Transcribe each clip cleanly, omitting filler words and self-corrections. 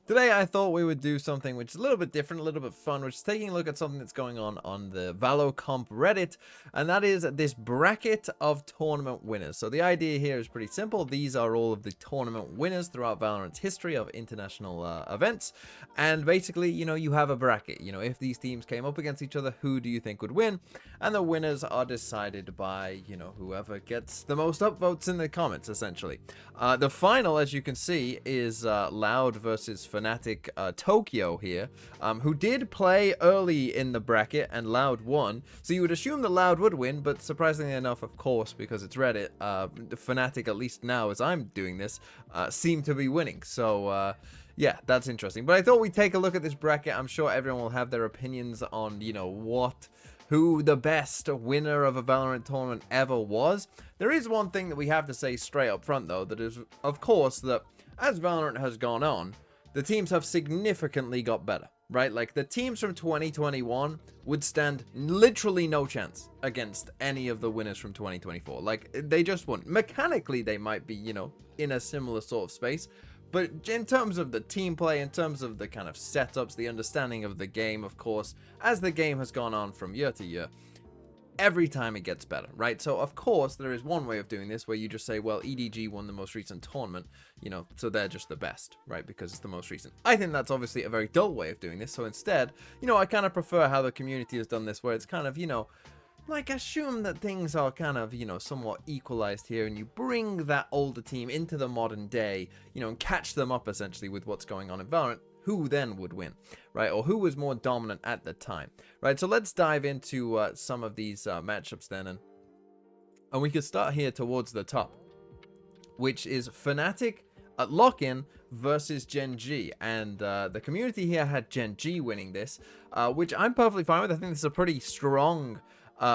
Today I thought we would do something which is a little bit different, a little bit fun, which is taking a look at something that's going on the ValoComp Reddit, and that is this bracket of tournament winners. So the idea here is pretty simple. These are all of the tournament winners throughout Valorant's history of international events, and basically, you have a bracket. If these teams came up against each other, who do you think would win? And the winners are decided by, whoever gets the most upvotes in the comments, essentially. The final, as you can see, is Loud versus Fnatic Tokyo here, who did play early in the bracket, and Loud won. So you would assume that Loud would win, but surprisingly enough, of course, because it's Reddit, Fnatic, at least now as I'm doing this, seem to be winning. So, yeah, that's interesting. But I thought we'd take a look at this bracket. I'm sure everyone will have their opinions on, who the best winner of a Valorant tournament ever was. There is one thing that we have to say straight up front, though, that is, of course, that as Valorant has gone on, the teams have significantly got better, right? Like, the teams from 2021 would stand literally no chance against any of the winners from 2024. Like, they just wouldn't. Mechanically, they might be, in a similar sort of space. But in terms of the team play, in terms of the kind of setups, the understanding of the game, of course, as the game has gone on from year to year, every time it gets better, right? So, of course, there is one way of doing this where you just say, well, EDG won the most recent tournament, so they're just the best, right? Because it's the most recent. I think that's obviously a very dull way of doing this. So instead, I kind of prefer how the community has done this, where it's kind of, like, assume that things are kind of, somewhat equalized here, and you bring that older team into the modern day, and catch them up essentially with what's going on in Valorant. Who then would win, right? Or who was more dominant at the time, right? So let's dive into some of these matchups then, and we could start here towards the top, which is Fnatic at Lock-In versus Gen G, and the community here had Gen G winning this, which I'm perfectly fine with. I think this is a pretty strong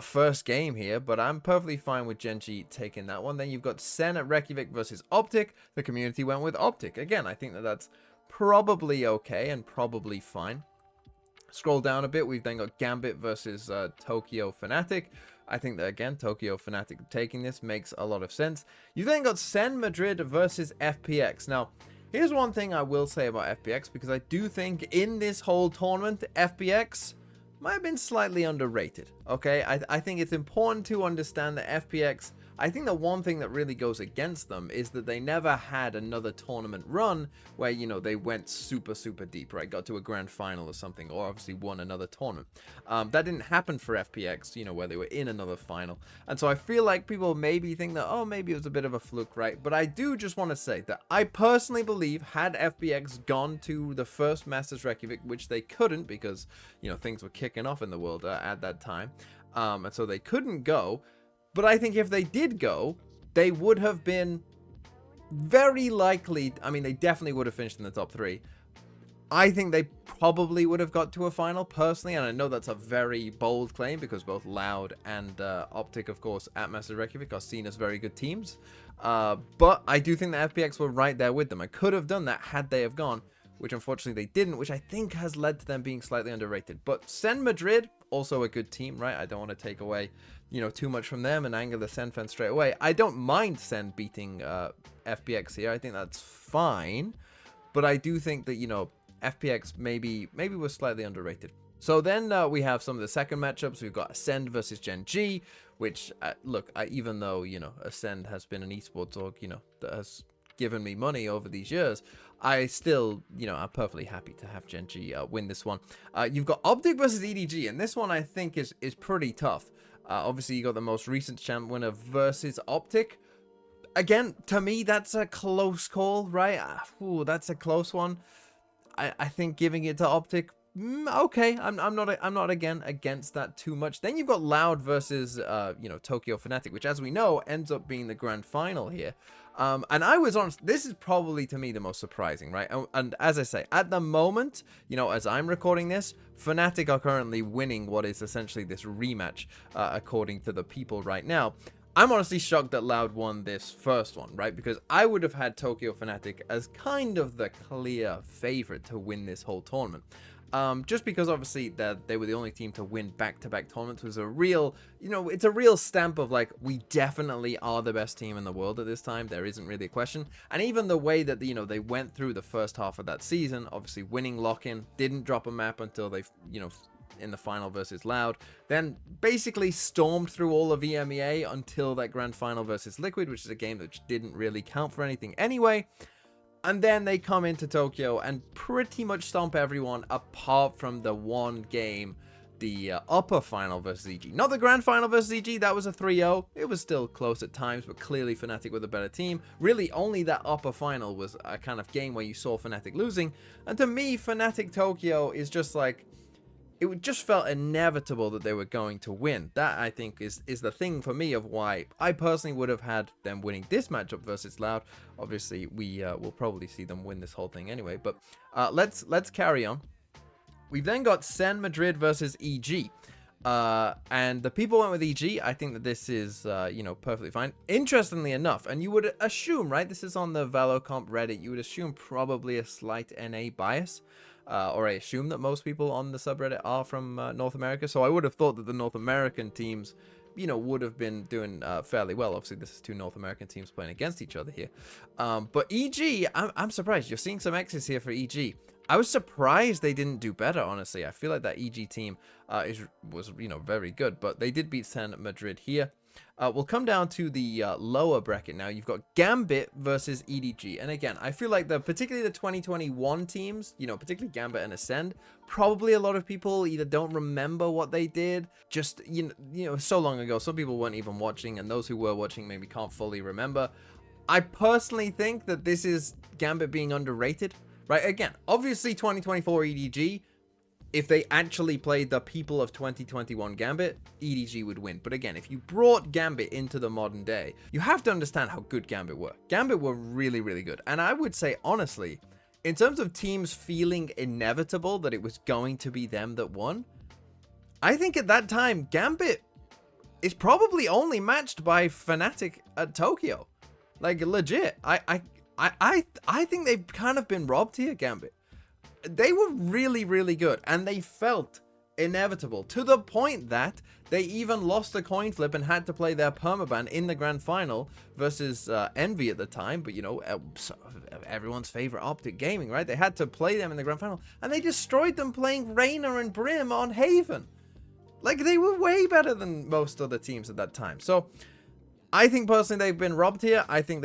first game here, but I'm perfectly fine with Gen G taking that one. Then you've got Sen at Reykjavik versus Optic. The community went with Optic. Again, I think that that's probably okay and probably fine. Scroll down a bit, we've then got Gambit versus Tokyo Fnatic. I think that, again, Tokyo Fnatic taking this makes a lot of sense. You then got Sen Madrid versus FPX. Now, here's one thing I will say about FPX, because I do think in this whole tournament, FPX might have been slightly underrated, okay? I think it's important to understand that FPX, I think the one thing that really goes against them is that they never had another tournament run where, they went super, super deep, right? Got to a grand final or something, or obviously won another tournament. That didn't happen for FPX, where they were in another final. And so I feel like people maybe think that, oh, maybe it was a bit of a fluke, right? But I do just want to say that I personally believe had FPX gone to the first Masters Reykjavik, which they couldn't because, things were kicking off in the world at that time. And so they couldn't go. But I think if they did go, they would have been very likely. I mean, they definitely would have finished in the top 3. I think they probably would have got to a final, personally. And I know that's a very bold claim because both Loud and Optic, of course, at Masters Reykjavik are seen as very good teams. But I do think the FPX were right there with them. I could have done that had they have gone, which unfortunately they didn't, which I think has led to them being slightly underrated. But Sen Madrid, also a good team, right? I don't want to take away, too much from them and anger the Sen fans straight away. I don't mind Sen beating FPX here. I think that's fine. But I do think that, FPX maybe was slightly underrated. So then we have some of the second matchups. We've got Ascend versus Gen G, which, look, even though, Ascend has been an esports org, that has given me money over these years, I still, I'm perfectly happy to have Gen G win this one. You've got Optic versus EDG, and this one I think is pretty tough. Obviously, you got the most recent champ winner versus Optic. Again, to me, that's a close call, right? Ooh, that's a close one. I think giving it to Optic, okay. I'm not again against that too much. Then you've got Loud versus Tokyo Fnatic, which, as we know, ends up being the grand final here. And I was honest, this is probably to me the most surprising, right? And as I say, at the moment, as I'm recording this, Fnatic are currently winning what is essentially this rematch, according to the people right now. I'm honestly shocked that Loud won this first one, right? Because I would have had Tokyo Fnatic as kind of the clear favorite to win this whole tournament. Just because obviously that they were the only team to win back-to-back tournaments was a real, it's a real stamp of like, we definitely are the best team in the world at this time. There isn't really a question. And even the way that, they went through the first half of that season, obviously winning lock-in, didn't drop a map until they, in the final versus Loud, then basically stormed through all of EMEA until that grand final versus Liquid, which is a game that didn't really count for anything anyway. And then they come into Tokyo and pretty much stomp everyone apart from the one game, the upper final versus EG. Not the grand final versus EG, that was a 3-0. It was still close at times, but clearly Fnatic with a better team. Really, only that upper final was a kind of game where you saw Fnatic losing. And to me, Fnatic Tokyo is just like, it just felt inevitable that they were going to win. That, I think, is the thing for me of why I personally would have had them winning this matchup versus Loud. Obviously, we will probably see them win this whole thing anyway. But let's carry on. We've then got Sen Madrid versus EG. And the people went with EG. I think that this is, perfectly fine. Interestingly enough, and you would assume, right, this is on the Valocomp Reddit, you would assume probably a slight NA bias. Or I assume that most people on the subreddit are from North America. So I would have thought that the North American teams, would have been doing fairly well. Obviously, this is two North American teams playing against each other here. But EG, I'm surprised. You're seeing some X's here for EG. I was surprised they didn't do better, honestly. I feel like that EG team was very good. But they did beat Sen Madrid here. We'll come down to the lower bracket now. You've got Gambit versus EDG. And again, I feel like particularly the 2021 teams, particularly Gambit and Ascend, probably a lot of people either don't remember what they did, just, so long ago. Some people weren't even watching, and those who were watching maybe can't fully remember. I personally think that this is Gambit being underrated, right? Again, obviously 2024 EDG, if they actually played the people of 2021 Gambit, EDG would win. But again, if you brought Gambit into the modern day, you have to understand how good Gambit were. Gambit were really, really good. And I would say, honestly, in terms of teams feeling inevitable that it was going to be them that won, I think at that time, Gambit is probably only matched by Fnatic at Tokyo. Like, legit. I think they've kind of been robbed here, Gambit. They were really, really good, and they felt inevitable to the point that they even lost a coin flip and had to play their permaban in the grand final versus Envy at the time. But, everyone's favorite Optic Gaming, right? They had to play them in the grand final, and they destroyed them playing Reyna and Brim on Haven. Like, they were way better than most other teams at that time. So, I think personally they've been robbed here. I think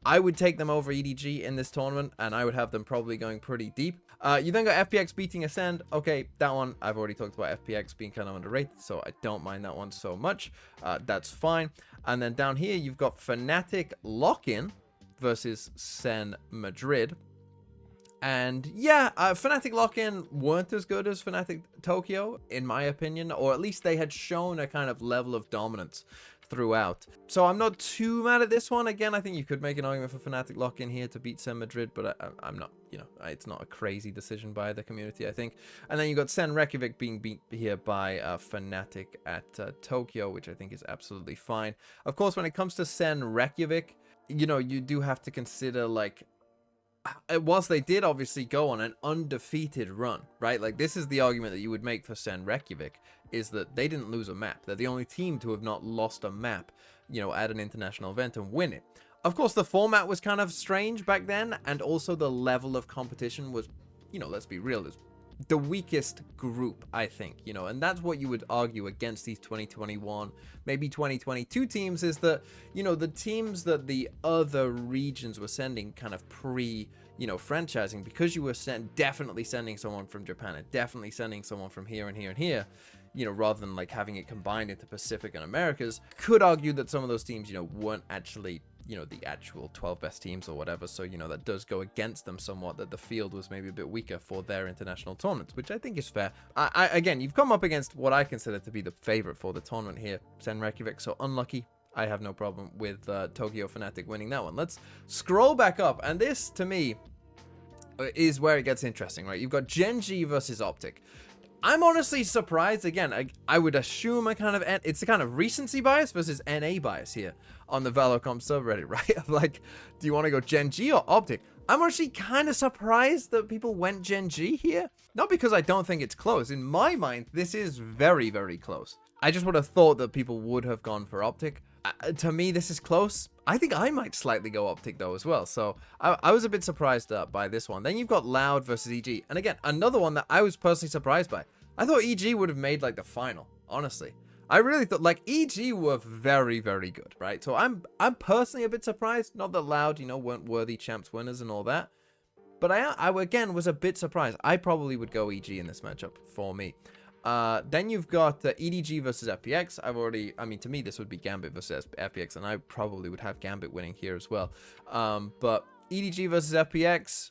I would take them over EDG in this tournament, and I would have them probably going pretty deep. You then got FPX beating Ascend. Okay, that one, I've already talked about FPX being kind of underrated, so I don't mind that one so much. That's fine. And then down here, you've got Fnatic Lock-In versus Sen Madrid. And yeah, Fnatic Lock-In weren't as good as Fnatic Tokyo, in my opinion, or at least they had shown a kind of level of dominance throughout. So I'm not too mad at this one. Again, I think you could make an argument for Fnatic Lock-In here to beat Sen Madrid, but I'm not, it's not a crazy decision by the community, I think. And then you got Sen Reykjavik being beat here by Fnatic at Tokyo, which I think is absolutely fine. Of course, when it comes to Sen Reykjavik, you do have to consider, like, whilst they did obviously go on an undefeated run, right? Like, this is the argument that you would make for Sen Reykjavik, is that they didn't lose a map. They're the only team to have not lost a map, at an international event and win it. Of course, the format was kind of strange back then, and also the level of competition was, let's be real, is the weakest group, I think, and that's what you would argue against these 2021, maybe 2022 teams, is that, the teams that the other regions were sending kind of franchising, because you were definitely sending someone from Japan and definitely sending someone from here and here and here, rather than like having it combined into Pacific and Americas, could argue that some of those teams, weren't actually, the actual 12 best teams or whatever. So, that does go against them somewhat, that the field was maybe a bit weaker for their international tournaments, which I think is fair. Again, you've come up against what I consider to be the favorite for the tournament here, Sen Reykjavik, so unlucky. I have no problem with Tokyo Fnatic winning that one. Let's scroll back up, and this, to me, is where it gets interesting, right? You've got Gen G versus Optic. I'm honestly surprised. Again, I would assume it's a kind of recency bias versus NA bias here on the Valorant subreddit, right? Like, do you want to go Gen G or Optic? I'm actually kind of surprised that people went Gen G here. Not because I don't think it's close. In my mind, this is very, very close. I just would have thought that people would have gone for Optic. To me, this is close. I think I might slightly go Optic, though, as well. So I was a bit surprised by this one. Then you've got Loud versus EG. And again, another one that I was personally surprised by. I thought EG would have made, like, the final, honestly. I really thought, like, EG were very, very good, right? So I'm personally a bit surprised. Not that Loud, you know, weren't worthy champs winners and all that. But I again, was a bit surprised. I probably would go EG in this matchup for me. Then you've got EDG versus FPX. I mean, to me, this would be Gambit versus FPX, and I probably would have Gambit winning here as well. But EDG versus FPX,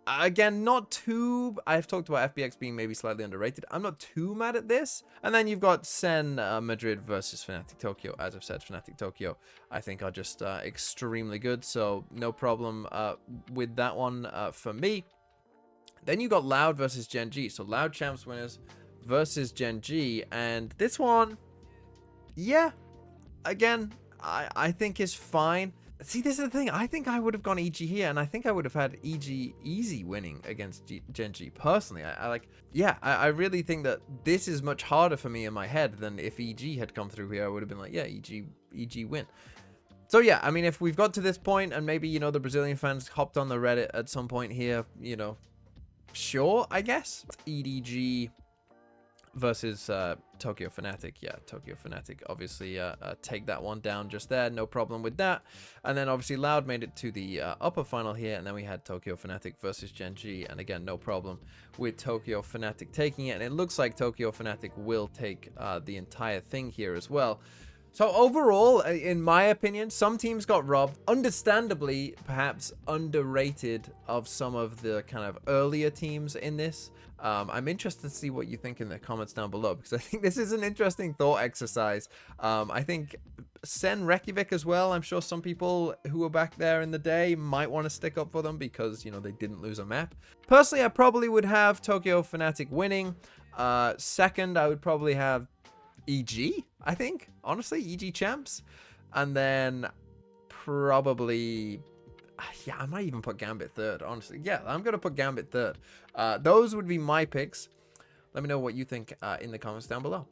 again, not too... I've talked about FPX being maybe slightly underrated. I'm not too mad at this. And then you've got Sen Madrid versus Fnatic Tokyo. As I've said, Fnatic Tokyo, I think, are just extremely good. So no problem with that one for me. Then you got Loud versus Gen G. So Loud champs winners versus Gen G. And this one, yeah, again, I think is fine. See, this is the thing. I think I would have gone EG here, and I think I would have had EG easy winning against Gen G personally. I really think that this is much harder for me in my head than if EG had come through here. I would have been like, yeah, EG win. So yeah, I mean, if we've got to this point, and maybe, you know, the Brazilian fans hopped on the Reddit at some point here, you know, sure, I guess. EDG versus Tokyo Fnatic. Yeah, Tokyo Fnatic obviously take that one down just there, no problem with that. And then obviously Loud made it to the upper final here, and then we had Tokyo Fnatic versus Gen G, and again, no problem with Tokyo Fnatic taking it, and it looks like Tokyo Fnatic will take the entire thing here as well. So overall, in my opinion, some teams got robbed. Understandably, perhaps underrated of some of the kind of earlier teams in this. I'm interested to see what you think in the comments down below, because I think this is an interesting thought exercise. I think Sen Reykjavik as well. I'm sure some people who were back there in the day might want to stick up for them because, you know, they didn't lose a map. Personally, I probably would have Tokyo Fnatic winning. Second, I would probably have EG, I think, honestly, EG champs. And then probably, yeah, I might even put Gambit third, honestly. Yeah, I'm going to put Gambit third. Those would be my picks. Let me know what you think in the comments down below.